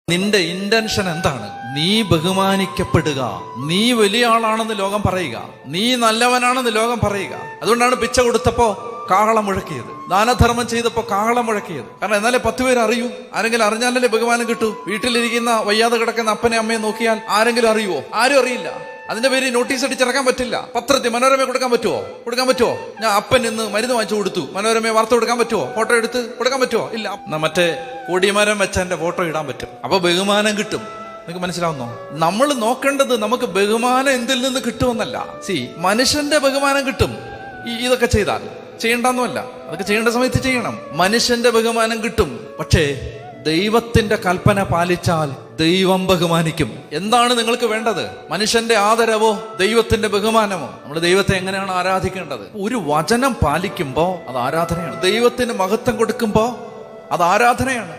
നിന്റെ ഇന്റൻഷൻ എന്താണ്? നീ ബഹുമാനിക്കപ്പെടുക, നീ വലിയ ആളാണെന്ന് ലോകം പറയുക, നീ നല്ലവനാണെന്ന് ലോകം പറയുക. അതുകൊണ്ടാണ് പിച്ച കൊടുത്തപ്പോ കാഹളം മുഴക്കിയത്, ദാനധർമ്മം ചെയ്തപ്പോ കാഹളം മുഴക്കിയത്. കാരണം എന്നാലേ 10 പേര് അറിയൂ. ആരെങ്കിലും അറിഞ്ഞാലല്ലേ ബഹുമാനം കിട്ടൂ. വീട്ടിലിരിക്കുന്ന വയ്യാതെ കിടക്കുന്ന അപ്പനെ അമ്മയെ നോക്കിയാൽ ആരെങ്കിലും അറിയുവോ? ആരും അറിയില്ല. അതിന്റെ പേര് നോട്ടീസ് അടിച്ചിറക്കാൻ പറ്റില്ല. പത്രത്തിൽ മനോരമ കൊടുക്കാൻ പറ്റുമോ? ഞാൻ അപ്പൻ ഇന്ന് മരുന്ന് വാങ്ങിച്ചു കൊടുത്തു, മനോരമയെ വാർത്ത കൊടുക്കാൻ പറ്റുമോ? ഫോട്ടോ എടുത്ത് കൊടുക്കാൻ പറ്റുമോ? ഇല്ല. മറ്റേ കൊടിമരം വെച്ച എന്റെ ഫോട്ടോ ഇടാൻ പറ്റും. അപ്പൊ ബഹുമാനം കിട്ടും. നിങ്ങൾക്ക് മനസ്സിലാവുന്നോ? നമ്മൾ നോക്കേണ്ടത് നമുക്ക് ബഹുമാനം എന്തിൽ നിന്ന് കിട്ടുമെന്നല്ല. മനുഷ്യന്റെ ബഹുമാനം കിട്ടും ഇതൊക്കെ ചെയ്താൽ. ചെയ്യണ്ടെന്നല്ല, അതൊക്കെ ചെയ്യേണ്ട സമയത്ത് ചെയ്യണം. മനുഷ്യന്റെ ബഹുമാനം കിട്ടും. പക്ഷേ ദൈവത്തിന്റെ കൽപ്പന പാലിച്ചാൽ ദൈവം ബഹുമാനിക്കും. എന്താണ് നിങ്ങൾക്ക് വേണ്ടത്? മനുഷ്യന്റെ ആദരവോ ദൈവത്തിന്റെ ബഹുമാനമോ? നമ്മൾ ദൈവത്തെ എങ്ങനെയാണ് ആരാധിക്കേണ്ടത്? ഒരു വചനം പാലിക്കുമ്പോ അത് ആരാധനയാണ്. ദൈവത്തിന് മഹത്വം കൊടുക്കുമ്പോ അത് ആരാധനയാണ്.